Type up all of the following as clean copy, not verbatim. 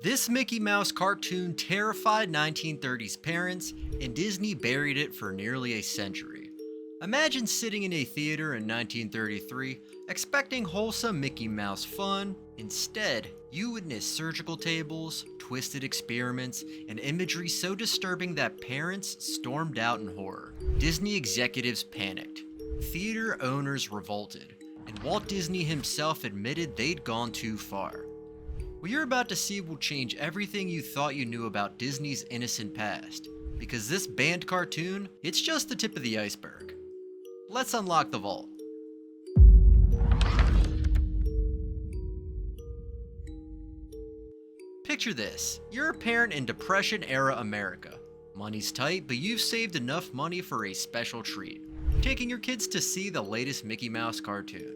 This Mickey Mouse cartoon terrified 1930s parents, and Disney buried it for nearly a century. Imagine sitting in a theater in 1933, expecting wholesome Mickey Mouse fun. Instead, you witness surgical tables, twisted experiments, and imagery so disturbing that parents stormed out in horror. Disney executives panicked, theater owners revolted, and Walt Disney himself admitted they'd gone too far. What you're about to see will change everything you thought you knew about Disney's innocent past, because this banned cartoon, it's just the tip of the iceberg. Let's unlock the vault. Picture this, you're a parent in Depression-era America. Money's tight, but you've saved enough money for a special treat, taking your kids to see the latest Mickey Mouse cartoon.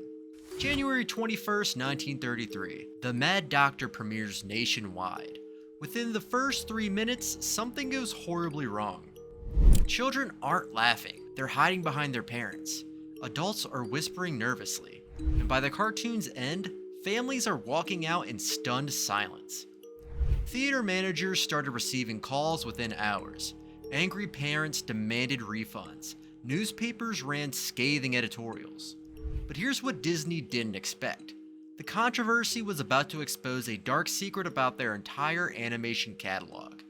January 21st, 1933, The Mad Doctor premieres nationwide. Within the first 3 minutes, something goes horribly wrong. Children aren't laughing, they're hiding behind their parents. Adults are whispering nervously. And by the cartoon's end, families are walking out in stunned silence. Theater managers started receiving calls within hours. Angry parents demanded refunds. Newspapers ran scathing editorials. But here's what Disney didn't expect. The controversy was about to expose a dark secret about their entire animation catalog.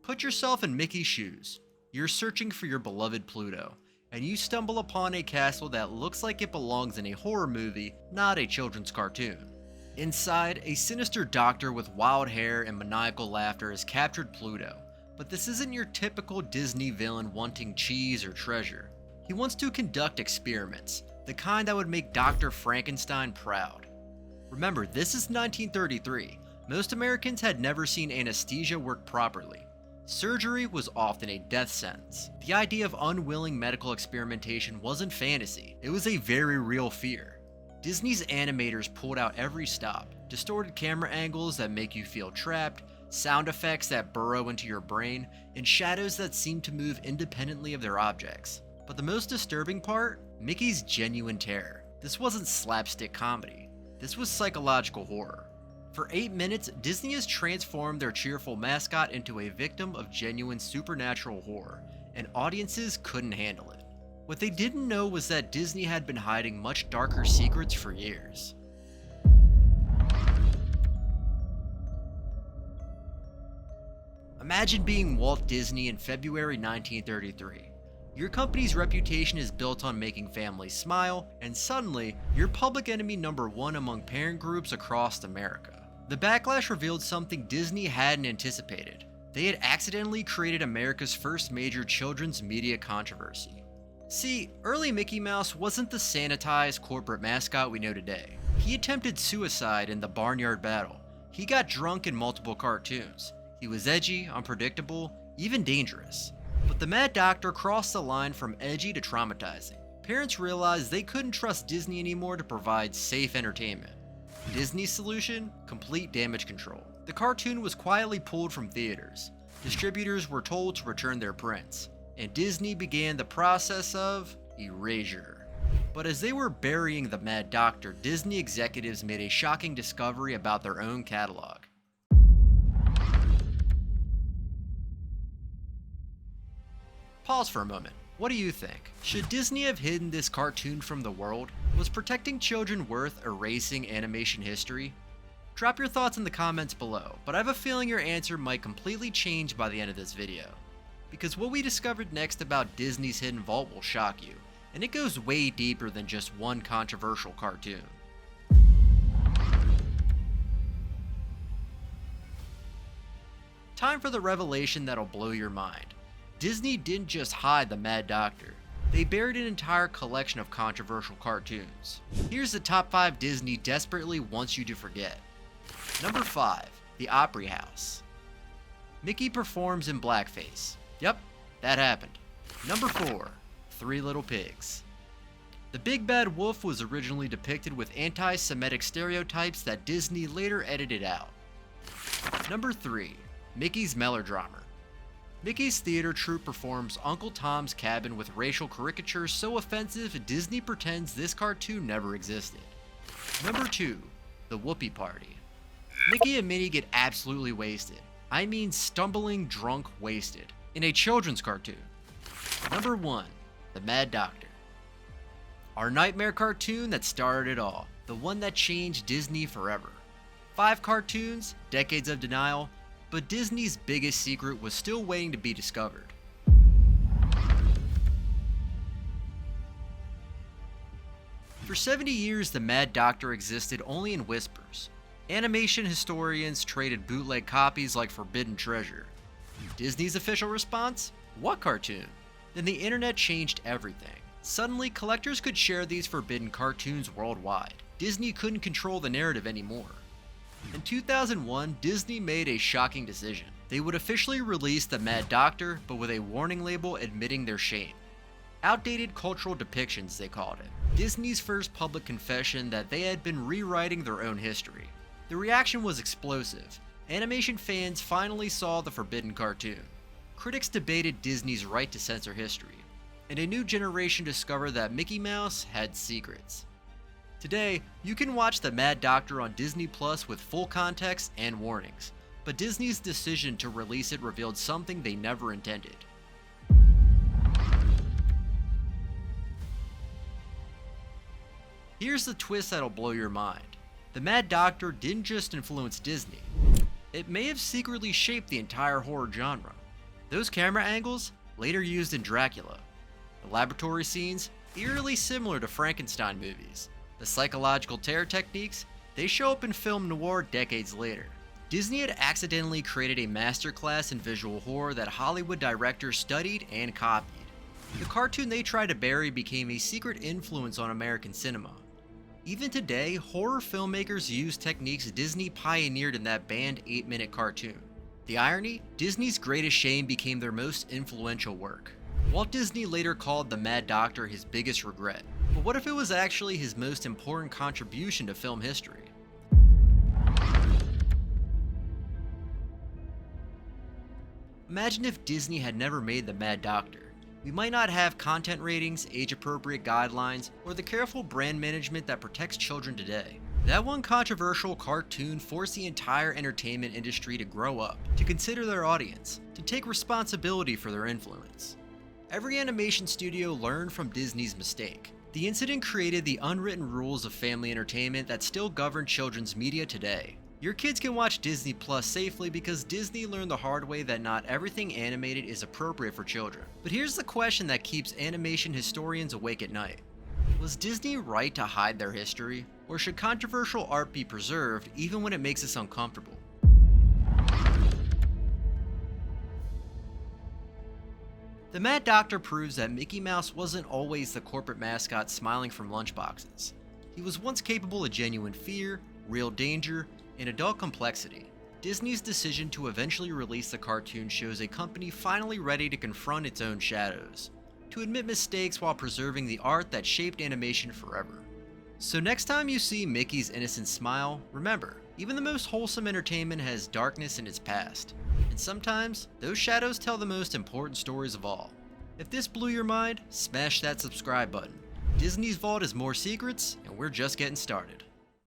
Put yourself in Mickey's shoes. You're searching for your beloved Pluto, and you stumble upon a castle that looks like it belongs in a horror movie, not a children's cartoon. Inside, a sinister doctor with wild hair and maniacal laughter has captured Pluto. But this isn't your typical Disney villain wanting cheese or treasure. He wants to conduct experiments, the kind that would make Dr. Frankenstein proud. Remember, this is 1933. Most Americans had never seen anesthesia work properly. Surgery was often a death sentence. The idea of unwilling medical experimentation wasn't fantasy, it was a very real fear. Disney's animators pulled out every stop, distorted camera angles that make you feel trapped, sound effects that burrow into your brain, and shadows that seem to move independently of their objects. But the most disturbing part? Mickey's genuine terror. This wasn't slapstick comedy. This was psychological horror. For 8 minutes, Disney has transformed their cheerful mascot into a victim of genuine supernatural horror, and audiences couldn't handle it. What they didn't know was that Disney had been hiding much darker secrets for years. Imagine being Walt Disney in February 1933. Your company's reputation is built on making families smile, and suddenly, you're public enemy number one among parent groups across America. The backlash revealed something Disney hadn't anticipated. They had accidentally created America's first major children's media controversy. See, early Mickey Mouse wasn't the sanitized corporate mascot we know today. He attempted suicide in the Barnyard Battle. He got drunk in multiple cartoons. He was edgy, unpredictable, even dangerous. But the Mad Doctor crossed the line from edgy to traumatizing. Parents realized they couldn't trust Disney anymore to provide safe entertainment. Disney's solution? Complete damage control. The cartoon was quietly pulled from theaters. Distributors were told to return their prints. And Disney began the process of erasure. But as they were burying the Mad Doctor, Disney executives made a shocking discovery about their own catalog. Pause for a moment. What do you think? Should Disney have hidden this cartoon from the world? Was protecting children worth erasing animation history? Drop your thoughts in the comments below, but I have a feeling your answer might completely change by the end of this video. Because what we discovered next about Disney's hidden vault will shock you, and it goes way deeper than just one controversial cartoon. Time for the revelation that'll blow your mind. Disney didn't just hide the Mad Doctor. They buried an entire collection of controversial cartoons. Here's the top 5 Disney desperately wants you to forget. Number 5. The Opry House. Mickey performs in blackface. Yep, that happened. Number 4. Three Little Pigs. The Big Bad Wolf was originally depicted with anti-Semitic stereotypes that Disney later edited out. Number 3. Mickey's Melodrama. Mickey's theater troupe performs Uncle Tom's Cabin with racial caricatures so offensive Disney pretends this cartoon never existed. Number 2. The Whoopee Party. Mickey and Minnie get absolutely wasted. I mean stumbling drunk wasted. In a children's cartoon. Number 1. The Mad Doctor. Our nightmare cartoon that started it all. The one that changed Disney forever. 5 cartoons, decades of denial, but Disney's biggest secret was still waiting to be discovered. For 70 years, the Mad Doctor existed only in whispers. Animation historians traded bootleg copies like forbidden treasure. Disney's official response? What cartoon? Then the internet changed everything. Suddenly, collectors could share these forbidden cartoons worldwide. Disney couldn't control the narrative anymore. In 2001, Disney made a shocking decision. They would officially release the Mad Doctor, but with a warning label admitting their shame. Outdated cultural depictions, they called it. Disney's first public confession that they had been rewriting their own history. The reaction was explosive. Animation fans finally saw the forbidden cartoon. Critics debated Disney's right to censor history, and a new generation discovered that Mickey Mouse had secrets. Today, you can watch the Mad Doctor on Disney Plus with full context and warnings, but Disney's decision to release it revealed something they never intended. Here's the twist that'll blow your mind. The Mad Doctor didn't just influence Disney. It may have secretly shaped the entire horror genre. Those camera angles, later used in Dracula. The laboratory scenes, eerily similar to Frankenstein movies. The psychological terror techniques, they show up in film noir decades later. Disney had accidentally created a masterclass in visual horror that Hollywood directors studied and copied. The cartoon they tried to bury became a secret influence on American cinema. Even today, horror filmmakers use techniques Disney pioneered in that banned 8-minute cartoon. The irony? Disney's greatest shame became their most influential work. Walt Disney later called the Mad Doctor his biggest regret. But what if it was actually his most important contribution to film history? Imagine if Disney had never made the Mad Doctor. We might not have content ratings, age-appropriate guidelines, or the careful brand management that protects children today. That one controversial cartoon forced the entire entertainment industry to grow up, to consider their audience, to take responsibility for their influence. Every animation studio learned from Disney's mistake. The incident created the unwritten rules of family entertainment that still govern children's media today. Your kids can watch Disney Plus safely because Disney learned the hard way that not everything animated is appropriate for children. But here's the question that keeps animation historians awake at night. Was Disney right to hide their history? Or should controversial art be preserved even when it makes us uncomfortable? The Mad Doctor proves that Mickey Mouse wasn't always the corporate mascot smiling from lunchboxes. He was once capable of genuine fear, real danger, and adult complexity. Disney's decision to eventually release the cartoon shows a company finally ready to confront its own shadows, to admit mistakes while preserving the art that shaped animation forever. So next time you see Mickey's innocent smile, remember, even the most wholesome entertainment has darkness in its past. And sometimes, those shadows tell the most important stories of all. If this blew your mind, smash that subscribe button. Disney's vault has more secrets, and we're just getting started.